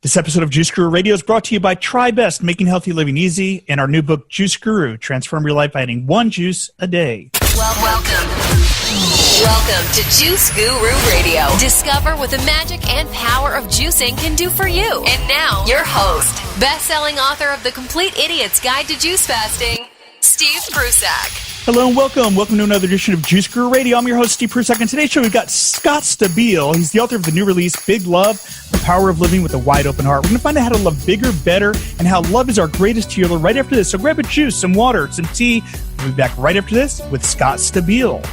This episode of Juice Guru Radio is brought to you by Try Best, Making Healthy Living Easy, and our new book, Juice Guru, Transform Your Life by Adding One Juice a Day. Welcome to Juice Guru Radio. Discover what the magic and power of juicing can do for you. And now, your host, best-selling author of The Complete Idiot's Guide to Juice Fasting, Steve Prusak. Hello and welcome. Welcome to another edition of Juice Guru Radio. I'm your host, Steve Prusak. On today's show, we've got Scott Stabile. He's the author of the new release, Big Love, The Power of Living with a Wide Open Heart. We're going to find out how to love bigger, better, and how love is our greatest healer right after this. So grab a juice, some water, some tea. We'll be back right after this with Scott Stabile.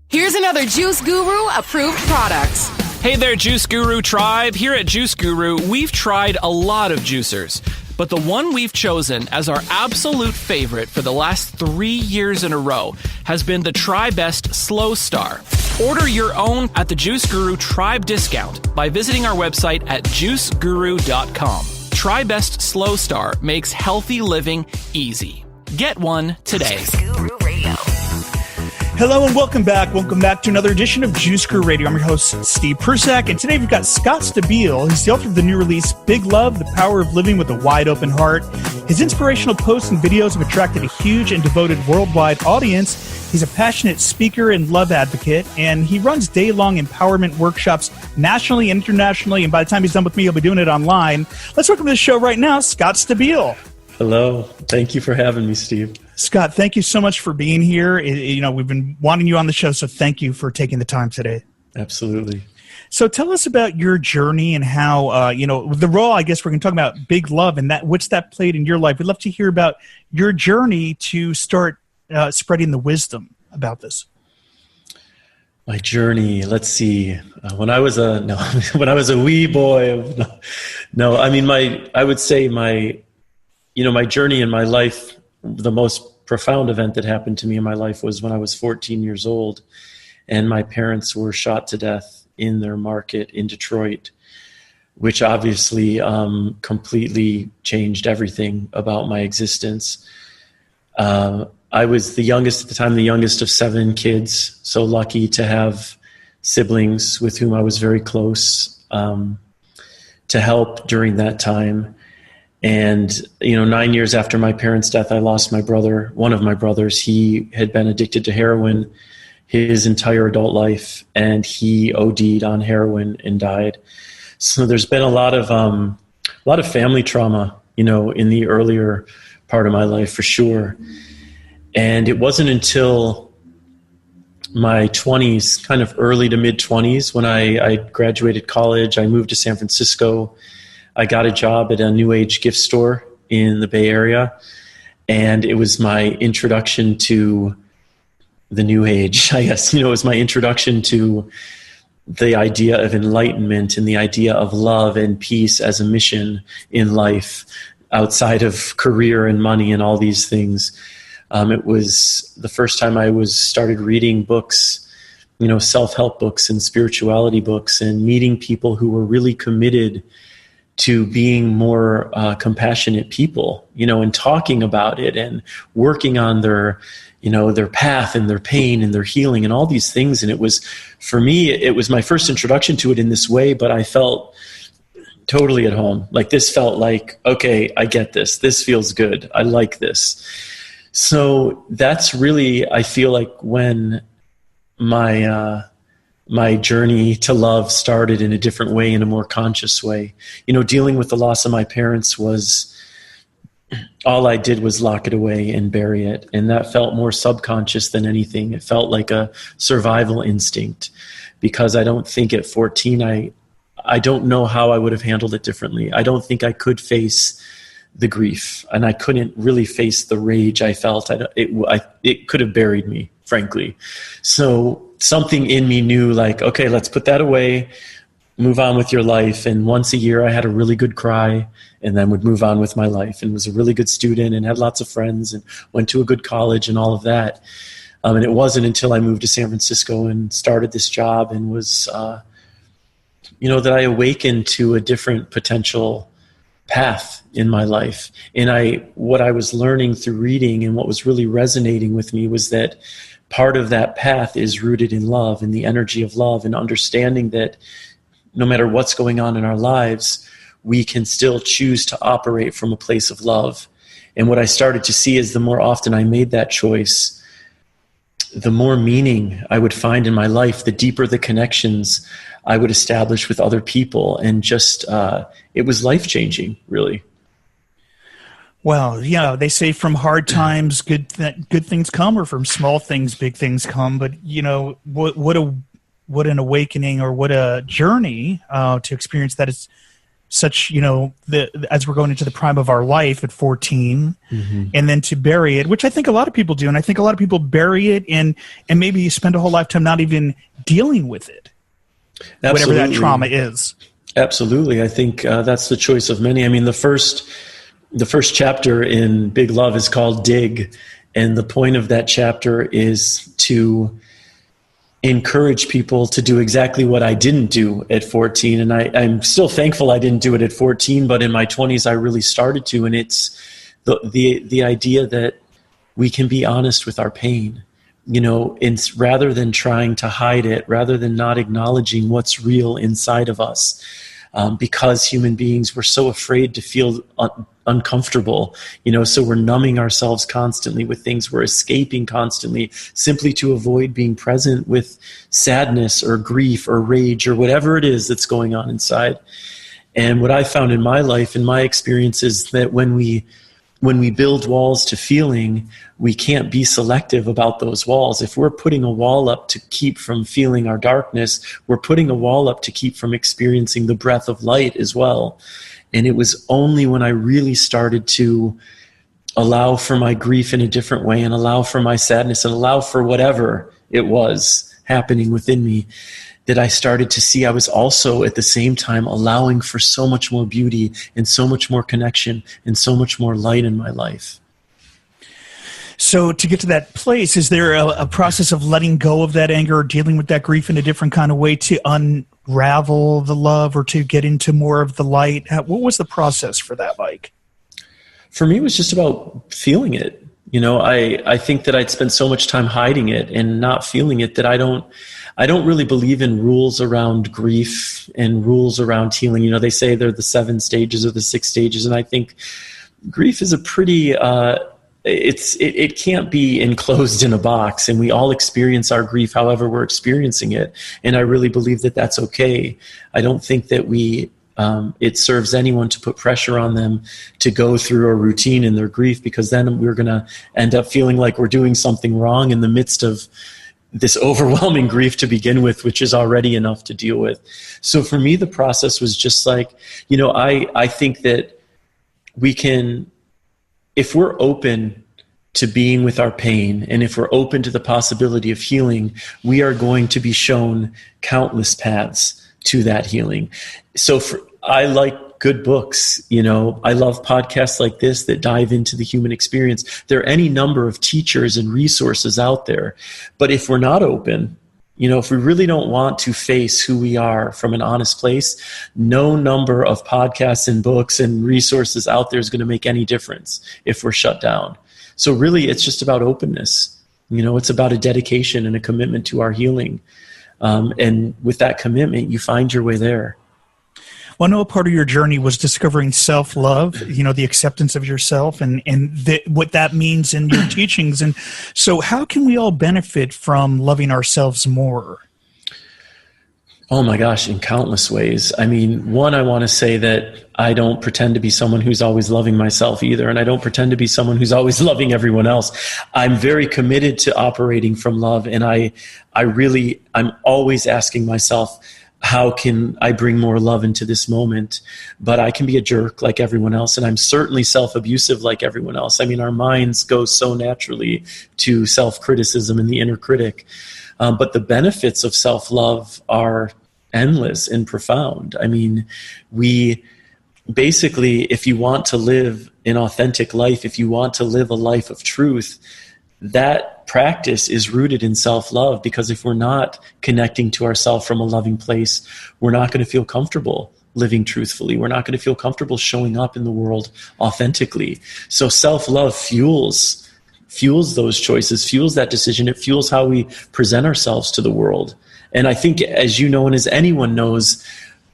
Here's another Juice Guru approved product. Hey there, Juice Guru tribe. Here at Juice Guru, we've tried a lot of juicers, but the one we've chosen as our absolute favorite for the last 3 years in a row has been the Try Best Slow Star. Order your own at the Juice Guru Tribe discount by visiting our website at juiceguru.com. Try Best Slow Star makes healthy living easy. Get one today. Juice Guru Radio. Hello and welcome back. Welcome back to another edition of Juice Guru Radio. I'm your host, Steve Prusak, and today we've got Scott Stabile. He's the author of the new release, Big Love, The Power of Living with a Wide Open Heart. His inspirational posts and videos have attracted a huge and devoted worldwide audience. He's a passionate speaker and love advocate, and he runs day-long empowerment workshops nationally and internationally, and by the time he's done with me, he'll be doing it online. Let's welcome to the show right now, Scott Stabile. Hello. Thank you for having me, Steve. Scott, thank you so much for being here. We've been wanting you on the show, so thank you for taking the time today. Absolutely. So tell us about your journey and how, the role, I guess we're going to talk about Big Love and what's that played in your life. We'd love to hear about your journey to start spreading the wisdom about this. My journey, let's see. When I was a wee boy, I would say my journey in my life, the most profound event that happened to me in my life was when I was 14 years old and my parents were shot to death in their market in Detroit, which obviously completely changed everything about my existence. I was the youngest at the time, the youngest of 7 kids, so lucky to have siblings with whom I was very close to help during that time. And, 9 years after my parents' death, I lost my brother, one of my brothers. He had been addicted to heroin his entire adult life, and he OD'd on heroin and died. So there's been a lot of family trauma, in the earlier part of my life for sure. And it wasn't until my 20s, kind of early to mid 20s, when I graduated college, I moved to San Francisco. I got a job at a New Age gift store in the Bay Area, and it was my introduction to the New Age, I guess. It was my introduction to the idea of enlightenment and the idea of love and peace as a mission in life outside of career and money and all these things. It was the first time I started reading books, self-help books and spirituality books, and meeting people who were really committed to being more compassionate people, and talking about it and working on their path and their pain and their healing and all these things. And it was, for me, it was my first introduction to it in this way, but I felt totally at home. Like this felt like, okay, I get this. This feels good. I like this. So that's really, I feel like when my journey to love started in a different way, in a more conscious way. Dealing with the loss of my parents was, all I did was lock it away and bury it. And that felt more subconscious than anything. It felt like a survival instinct, because I don't think at 14, I don't know how I would have handled it differently. I don't think I could face the grief, and I couldn't really face the rage I felt. It could have buried me, frankly. So something in me knew, like, okay, let's put that away, move on with your life. And once a year I had a really good cry and then would move on with my life, and was a really good student and had lots of friends and went to a good college and all of that. And it wasn't until I moved to San Francisco and started this job and was, that I awakened to a different potential path in my life. And what I was learning through reading and what was really resonating with me was that part of that path is rooted in love and the energy of love, and understanding that no matter what's going on in our lives, we can still choose to operate from a place of love. And what I started to see is the more often I made that choice, the more meaning I would find in my life, the deeper the connections I would establish with other people. And just, it was life-changing, really. Well, yeah, they say from hard times, good things come, or from small things, big things come. But, what an awakening, or what a journey to experience that. Is such, as we're going into the prime of our life at 14, and then to bury it, which I think a lot of people do. And I think a lot of people bury it and maybe you spend a whole lifetime not even dealing with it, Absolutely. whatever that trauma is. Absolutely. I think that's the choice of many. I mean, the first chapter in Big Love is called Dig. And the point of that chapter is to encourage people to do exactly what I didn't do at 14. And I'm still thankful I didn't do it at 14, but in my 20s, I really started to. And it's the idea that we can be honest with our pain, it's rather than trying to hide it, rather than not acknowledging what's real inside of us. Because human beings, we're so afraid to feel uncomfortable, so we're numbing ourselves constantly with things. We're escaping constantly simply to avoid being present with sadness or grief or rage or whatever it is that's going on inside. And what I found in my life, in my experience, is that when we build walls to feeling, we can't be selective about those walls. If we're putting a wall up to keep from feeling our darkness, we're putting a wall up to keep from experiencing the breath of light as well. And it was only when I really started to allow for my grief in a different way, and allow for my sadness, and allow for whatever it was happening within me, that I started to see I was also at the same time allowing for so much more beauty and so much more connection and so much more light in my life. So to get to that place, is there a process of letting go of that anger or dealing with that grief in a different kind of way to unravel the love, or to get into more of the light? What was the process for that like? For me, it was just about feeling it. I think that I'd spent so much time hiding it and not feeling it that I don't really believe in rules around grief and rules around healing. They say they're the 7 stages or the 6 stages. And I think grief is a pretty, it can't be enclosed in a box, and we all experience our grief however we're experiencing it. And I really believe that that's okay. I don't think that it serves anyone to put pressure on them to go through a routine in their grief, because then we're going to end up feeling like we're doing something wrong in the midst of this overwhelming grief to begin with, which is already enough to deal with. So for me, the process was just like, I think that we can, if we're open to being with our pain, and if we're open to the possibility of healing, we are going to be shown countless paths to that healing. So I like good books. I love podcasts like this that dive into the human experience. There are any number of teachers and resources out there. But if we're not open, if we really don't want to face who we are from an honest place, no number of podcasts and books and resources out there is going to make any difference if we're shut down. So really, it's just about openness. It's about a dedication and a commitment to our healing. And with that commitment, you find your way there. Well, I know a part of your journey was discovering self-love, the acceptance of yourself and what that means in your teachings. And so how can we all benefit from loving ourselves more? Oh my gosh, in countless ways. I mean, one, I want to say that I don't pretend to be someone who's always loving myself either. And I don't pretend to be someone who's always loving everyone else. I'm very committed to operating from love. And I'm always asking myself, how can I bring more love into this moment? But I can be a jerk like everyone else, and I'm certainly self-abusive like everyone else. I mean, our minds go so naturally to self-criticism and the inner critic. But the benefits of self-love are endless and profound. I mean, basically, if you want to live an authentic life, if you want to live a life of truth, that practice is rooted in self-love, because if we're not connecting to ourselves from a loving place, we're not going to feel comfortable living truthfully. We're not going to feel comfortable showing up in the world authentically. So self-love fuels those choices, fuels that decision. It fuels how we present ourselves to the world. And I think, as you know, and as anyone knows,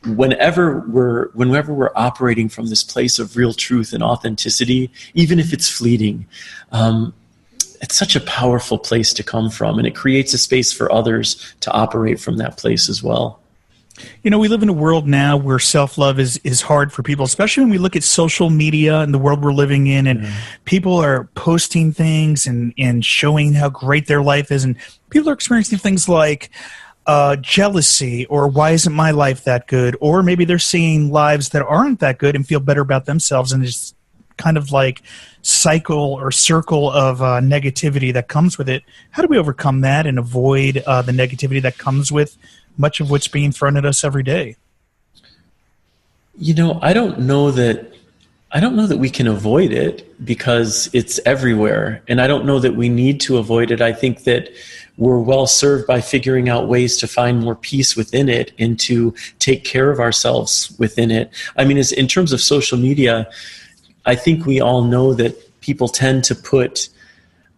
whenever we're operating from this place of real truth and authenticity, even if it's fleeting, it's such a powerful place to come from, and it creates a space for others to operate from that place as well. You know, we live in a world now where self-love is hard for people, especially when we look at social media and the world we're living in, and people are posting things and showing how great their life is, and people are experiencing things like jealousy, or why isn't my life that good? Or maybe they're seeing lives that aren't that good and feel better about themselves, and it's kind of like cycle or circle of negativity that comes with it. How do we overcome that and avoid the negativity that comes with much of what's being thrown at us every day? You know, I don't know that we can avoid it, because it's everywhere, and I don't know that we need to avoid it. I think that we're well served by figuring out ways to find more peace within it and to take care of ourselves within it. I mean, in terms of social media, I think we all know that people tend to put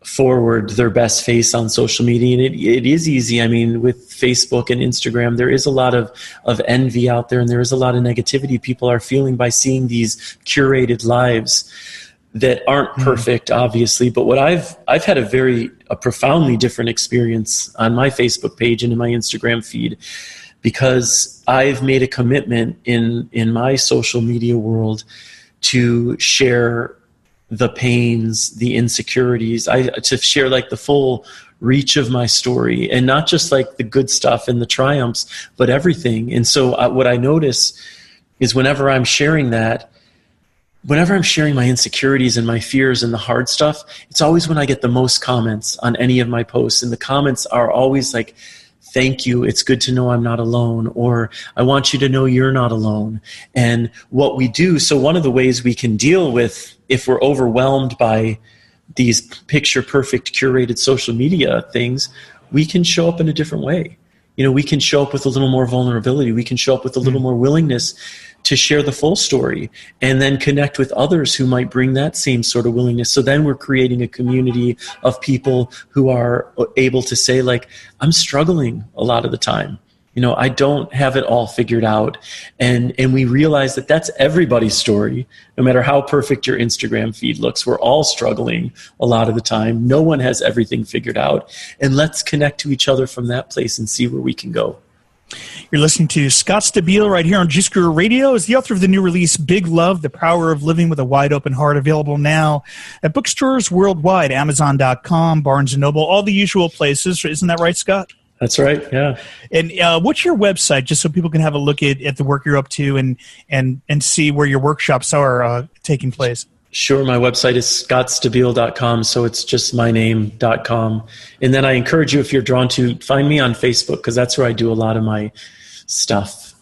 forward their best face on social media, and it is easy. I mean, with Facebook and Instagram, there is a lot of envy out there, and there is a lot of negativity people are feeling by seeing these curated lives that aren't perfect, obviously. But what I've had a profoundly different experience on my Facebook page and in my Instagram feed, because I've made a commitment in my social media world to share the pains, the insecurities, to share like the full reach of my story, and not just like the good stuff and the triumphs, but everything. And so what I notice is whenever I'm sharing my insecurities and my fears and the hard stuff, it's always when I get the most comments on any of my posts. And the comments are always like, "Thank you. It's good to know I'm not alone," or "I want you to know you're not alone." And what we do, so one of the ways we can deal with, if we're overwhelmed by these picture perfect curated social media things, we can show up in a different way. You know, we can show up with a little more vulnerability. We can show up with a little more willingness to share the full story, and then connect with others who might bring that same sort of willingness. So then we're creating a community of people who are able to say, like, "I'm struggling a lot of the time. You know, I don't have it all figured out." And we realize that that's everybody's story, no matter how perfect your Instagram feed looks. We're all struggling a lot of the time. No one has everything figured out. And let's connect to each other from that place and see where we can go. You're listening to Scott Stabile right here on Juice Guru Radio. Is the author of the new release, Big Love, The Power of Living with a Wide Open Heart, available now at bookstores worldwide, Amazon.com, Barnes & Noble, all the usual places. Isn't that right, Scott? That's right, yeah. And what's your website, just so people can have a look at the work you're up to and see where your workshops are taking place? Sure. My website is scottstabile.com, so it's just my name.com. And then I encourage you, if you're drawn to, find me on Facebook, because that's where I do a lot of my stuff.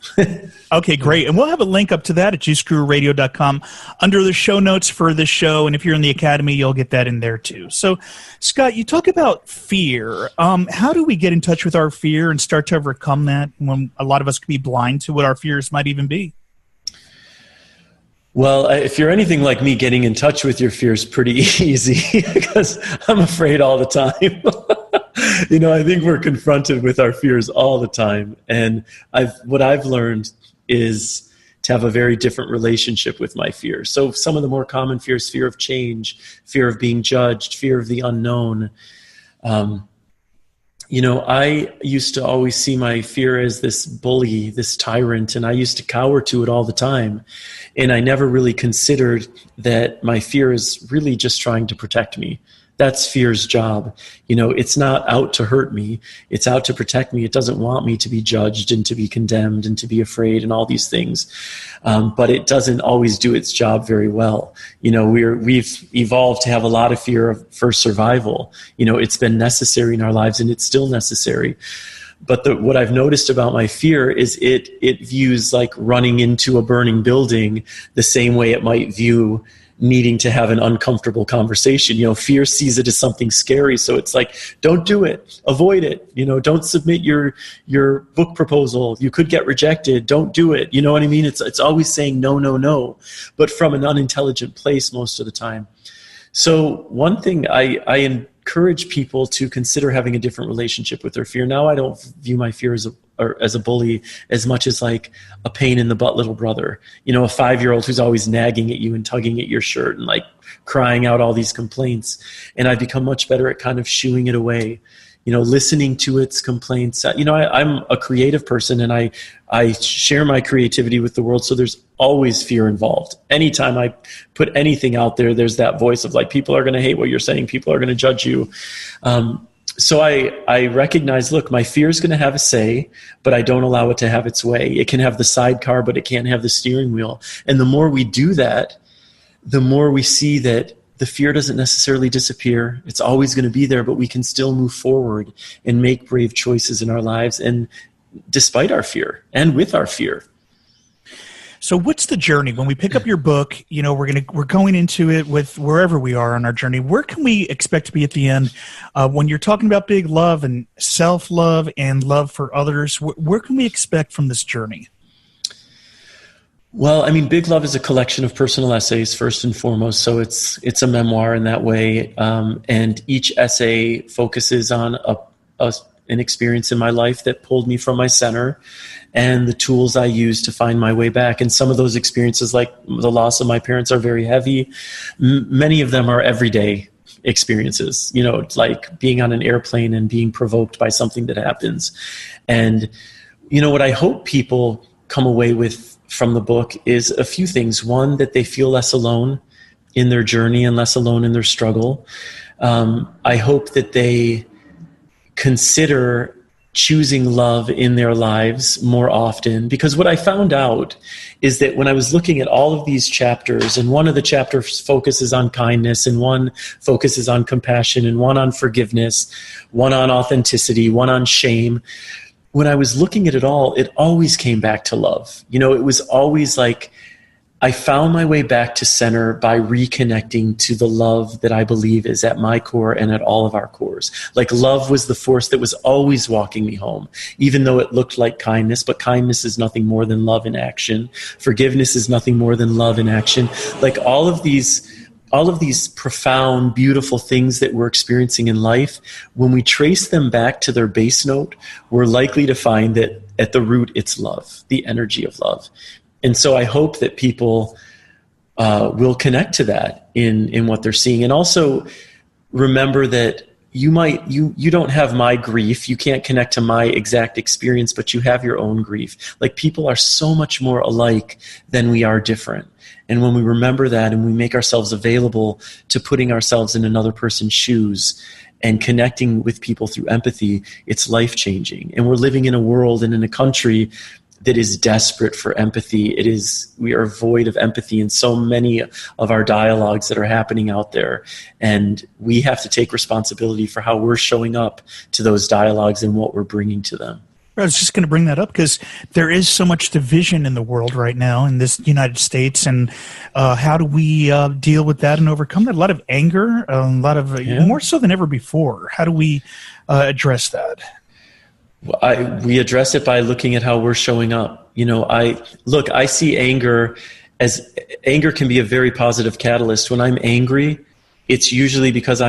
Okay, great. And we'll have a link up to that at juicegururadio.com under the show notes for this show. And if you're in the Academy, you'll get that in there too. So, Scott, you talk about fear. How do we get in touch with our fear and start to overcome that when a lot of us could be blind to what our fears might even be? Well, if you're anything like me, getting in touch with your fear is pretty easy, because I'm afraid all the time. You know, I think we're confronted with our fears all the time. And what I've learned is to have a very different relationship with my fears. So some of the more common fears: fear of change, fear of being judged, fear of the unknown. You know, I used to always see my fear as this bully, this tyrant, and I used to cower to it all the time. And I never really considered that my fear is really just trying to protect me. That's fear's job. You know, it's not out to hurt me. It's out to protect me. It doesn't want me to be judged and to be condemned and to be afraid and all these things. But it doesn't always do its job very well. You know, we've evolved to have a lot of fear for survival. You know, it's been necessary in our lives, and it's still necessary. But what I've noticed about my fear is it views like running into a burning building the same way it might view needing to have an uncomfortable conversation. Fear sees it as something scary. So it's like, don't do it, avoid it. Don't submit your book proposal. You could get rejected. Don't do it. You know what I mean? It's always saying no, no, no, but from an unintelligent place most of the time. So one thing I encourage people to consider having a different relationship with their fear. Now I don't view my fear as a bully as much as like a pain in the butt little brother, a 5-year-old who's always nagging at you and tugging at your shirt and like crying out all these complaints. And I've become much better at kind of shooing it away, listening to its complaints. I'm a creative person, and I share my creativity with the world. So there's always fear involved. Anytime I put anything out there, there's that voice of like, people are going to hate what you're saying. People are going to judge you. So I recognize, look, my fear is going to have a say, but I don't allow it to have its way. It can have the sidecar, but it can't have the steering wheel. And the more we do that, the more we see that the fear doesn't necessarily disappear. It's always going to be there, but we can still move forward and make brave choices in our lives, and despite our fear and with our fear. So what's the journey? When we pick up your book, we're going into it with wherever we are on our journey. Where can we expect to be at the end? When you're talking about big love and self-love and love for others, where can we expect from this journey? Well, Big Love is a collection of personal essays, first and foremost. So it's a memoir in that way. And each essay focuses on an experience in my life that pulled me from my center and the tools I used to find my way back. And some of those experiences, like the loss of my parents, are very heavy. Many of them are everyday experiences, like being on an airplane and being provoked by something that happens. And, what I hope people come away with from the book is a few things. One, that they feel less alone in their journey and less alone in their struggle. I hope that they consider choosing love in their lives more often, because what I found out is that when I was looking at all of these chapters, and one of the chapters focuses on kindness, and one focuses on compassion, and one on forgiveness, one on authenticity, one on shame, when I was looking at it always came back to love. It was always like I found my way back to center by reconnecting to the love that I believe is at my core and at all of our cores. Like love was the force that was always walking me home, even though it looked like kindness, but kindness is nothing more than love in action. Forgiveness is nothing more than love in action. Like all of these profound, beautiful things that we're experiencing in life, when we trace them back to their base note, we're likely to find that at the root, it's love, the energy of love. And so I hope that people will connect to that in what they're seeing. And also remember that you don't have my grief. You can't connect to my exact experience, but you have your own grief. Like people are so much more alike than we are different. And when we remember that and we make ourselves available to putting ourselves in another person's shoes and connecting with people through empathy, it's life-changing. And we're living in a world and in a country that is desperate for empathy. We are void of empathy in so many of our dialogues that are happening out there. And we have to take responsibility for how we're showing up to those dialogues and what we're bringing to them. I was just going to bring that up because there is so much division in the world right now in this United States, and how do we deal with that and overcome that? A lot of anger, more so than ever before. How do we address that? We address it by looking at how we're showing up. I see anger can be a very positive catalyst. When I'm angry, it's usually because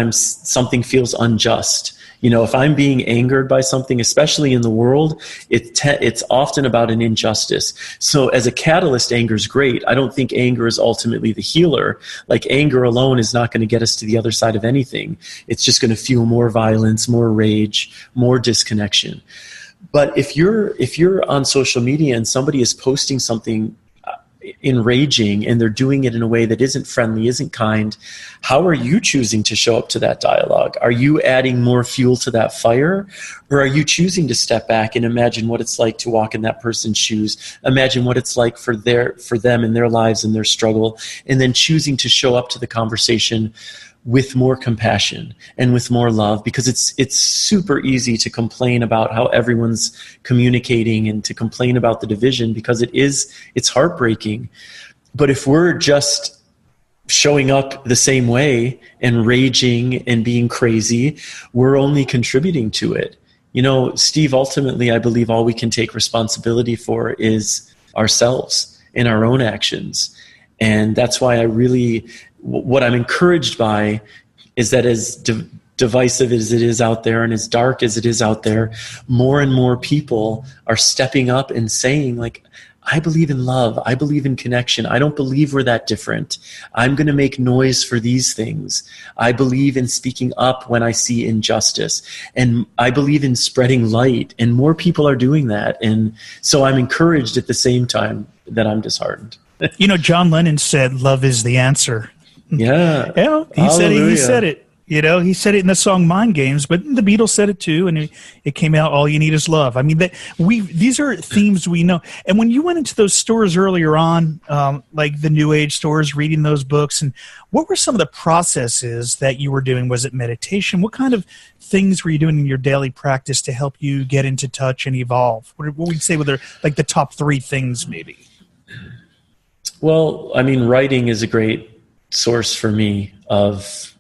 something feels unjust. If I'm being angered by something, especially in the world, it's often about an injustice. So as a catalyst, anger is great. I don't think anger is ultimately the healer. Like anger alone is not going to get us to the other side of anything. It's just going to fuel more violence, more rage, more disconnection. But if you're on social media and somebody is posting something enraging and they're doing it in a way that isn't friendly, isn't kind, how are you choosing to show up to that dialogue? Are you adding more fuel to that fire? Or are you choosing to step back and imagine what it's like to walk in that person's shoes, imagine what it's like for them in their lives and their struggle, and then choosing to show up to the conversation with more compassion and with more love? Because it's super easy to complain about how everyone's communicating and to complain about the division, because it's heartbreaking. But if we're just showing up the same way and raging and being crazy, we're only contributing to it. You know, Steve, ultimately, I believe all we can take responsibility for is ourselves and our own actions. And that's why what I'm encouraged by is that as divisive as it is out there and as dark as it is out there, more and more people are stepping up and saying, like, I believe in love. I believe in connection. I don't believe we're that different. I'm going to make noise for these things. I believe in speaking up when I see injustice. And I believe in spreading light. And more people are doing that. And so I'm encouraged at the same time that I'm disheartened. You know, John Lennon said, "Love is the answer." Yeah. Yeah, he said it. You know, he said it in the song "Mind Games," but the Beatles said it too, and it came out, "All you need is love." I mean, these are themes we know. And when you went into those stores earlier on, like the New Age stores, reading those books, and what were some of the processes that you were doing? Was it meditation? What kind of things were you doing in your daily practice to help you get into touch and evolve? What would you say were like the top 3 things, maybe? Well, I mean, writing is a great source for me of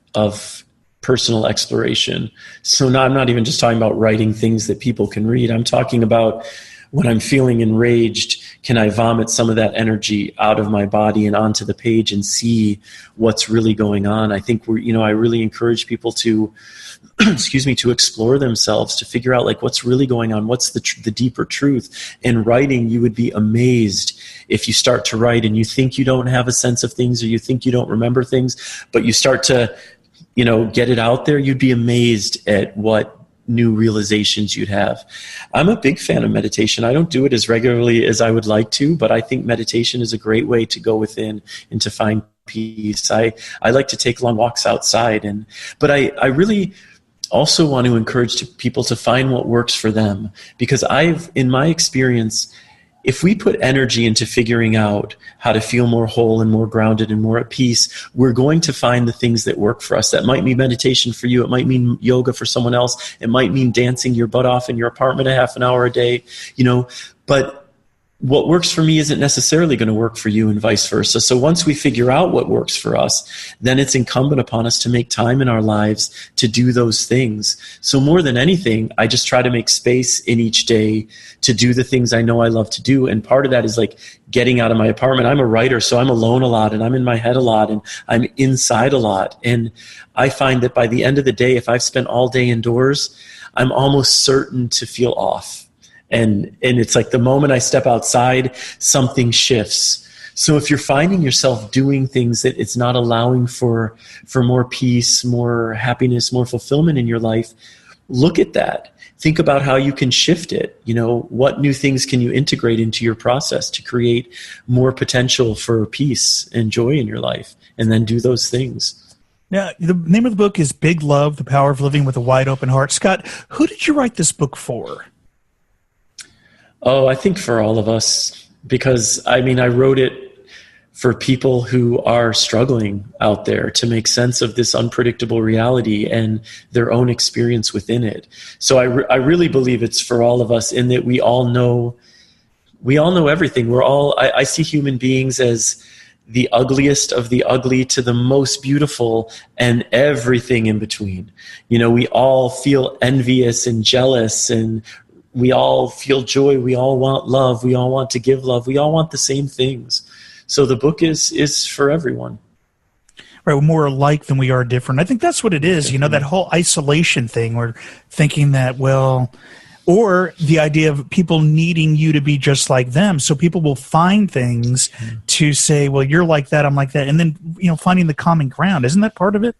personal exploration. So now I'm not even just talking about writing things that people can read. I'm talking about when I'm feeling enraged, can I vomit some of that energy out of my body and onto the page and see what's really going on? I think I really encourage people to, to explore themselves, to figure out like what's really going on, what's the deeper truth. In writing, you would be amazed if you start to write and you think you don't have a sense of things or you think you don't remember things, but you start to get it out there, you'd be amazed at what new realizations you'd have. I'm a big fan of meditation. I don't do it as regularly as I would like to, but I think meditation is a great way to go within and to find peace. I like to take long walks outside, but I really also want to encourage people to find what works for them, because in my experience, if we put energy into figuring out how to feel more whole and more grounded and more at peace, we're going to find the things that work for us. That might mean meditation for you. It might mean yoga for someone else. It might mean dancing your butt off in your apartment a half an hour a day, but what works for me isn't necessarily going to work for you and vice versa. So once we figure out what works for us, then it's incumbent upon us to make time in our lives to do those things. So more than anything, I just try to make space in each day to do the things I know I love to do. And part of that is like getting out of my apartment. I'm a writer, so I'm alone a lot and I'm in my head a lot and I'm inside a lot. And I find that by the end of the day, if I've spent all day indoors, I'm almost certain to feel off. And it's like the moment I step outside, something shifts. So if you're finding yourself doing things that it's not allowing for more peace, more happiness, more fulfillment in your life, look at that. Think about how you can shift it. What new things can you integrate into your process to create more potential for peace and joy in your life, and then do those things. Now, the name of the book is Big Love, The Power of Living with a Wide Open Heart. Scott, who did you write this book for? Oh, I think for all of us, because I wrote it for people who are struggling out there to make sense of this unpredictable reality and their own experience within it. So I really believe it's for all of us, in that we all know everything. I see human beings as the ugliest of the ugly to the most beautiful and everything in between. We all feel envious and jealous, and we all feel joy. We all want love. We all want to give love. We all want the same things. So the book is for everyone. Right, we're more alike than we are different. I think that's what it is. That whole isolation thing. We're thinking that, or the idea of people needing you to be just like them. So people will find things to say, well, you're like that, I'm like that. And then, finding the common ground. Isn't that part of it?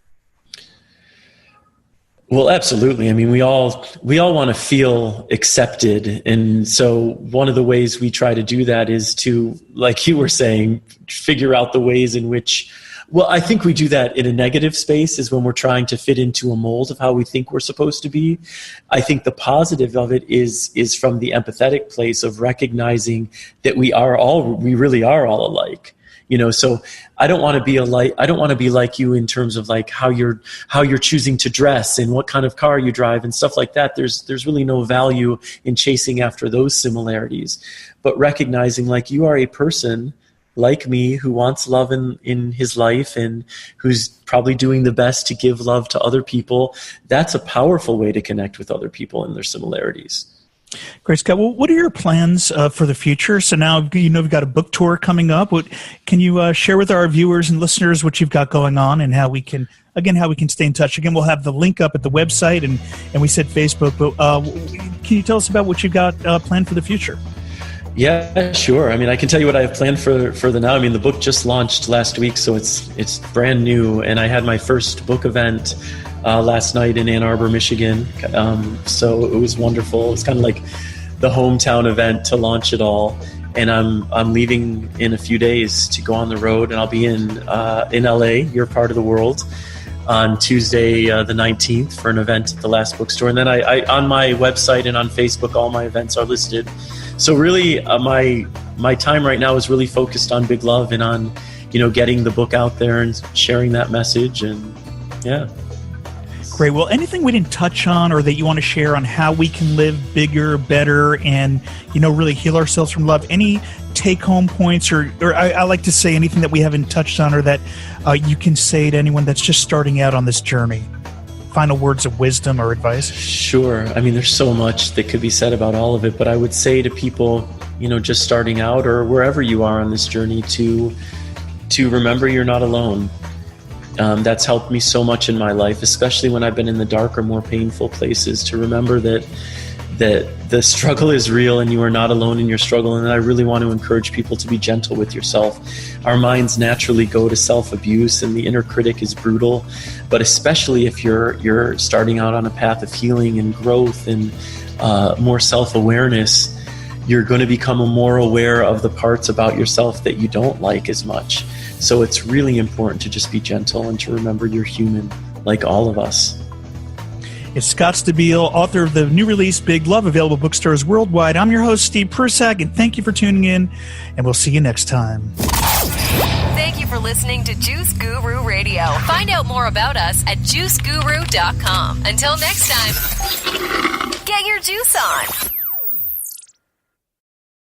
Well, absolutely. We all want to feel accepted. And so one of the ways we try to do that is to, like you were saying, figure out the ways in which, I think we do that in a negative space, is when we're trying to fit into a mold of how we think we're supposed to be. I think the positive of it is from the empathetic place of recognizing that we really are all alike. So I don't want to be like you in terms of like how you're choosing to dress and what kind of car you drive and stuff like that. There's really no value in chasing after those similarities, but recognizing like you are a person like me who wants love in his life and who's probably doing the best to give love to other people, that's a powerful way to connect with other people and their similarities. Great, Scott. Well, what are your plans for the future? So now, we've got a book tour coming up. Can you share with our viewers and listeners what you've got going on and how we can stay in touch? Again, we'll have the link up at the website and we said Facebook, but can you tell us about what you've got planned for the future? Yeah, sure. I mean, I can tell you what I have planned for the now. I mean, the book just launched last week, so it's brand new. And I had my first book event last night in Ann Arbor, Michigan. So it was wonderful. It's kind of like the hometown event to launch it all. And I'm leaving in a few days to go on the road, and I'll be in LA, your part of the world, on Tuesday the 19th for an event at the Last Bookstore. And then I on my website and on Facebook, all my events are listed. So really, my time right now is really focused on Big Love and on, getting the book out there and sharing that message. And yeah. Great. Well, anything we didn't touch on or that you want to share on how we can live bigger, better, and, really heal ourselves from love? Any take-home points or I like to say anything that we haven't touched on or that you can say to anyone that's just starting out on this journey? Final words of wisdom or advice? Sure. I mean, there's so much that could be said about all of it, but I would say to people, just starting out or wherever you are on this journey to remember you're not alone. That's helped me so much in my life, especially when I've been in the darker, more painful places, to remember that the struggle is real and you are not alone in your struggle. And I really want to encourage people to be gentle with yourself. Our minds naturally go to self-abuse and the inner critic is brutal, but especially if you're starting out on a path of healing and growth and more self-awareness, you're going to become more aware of the parts about yourself that you don't like as much. So it's really important to just be gentle and to remember you're human, like all of us. It's Scott Stabile, author of the new release, Big Love, available bookstores worldwide. I'm your host, Steve Prusak, and thank you for tuning in, and we'll see you next time. Thank you for listening to Juice Guru Radio. Find out more about us at juiceguru.com. Until next time, get your juice on.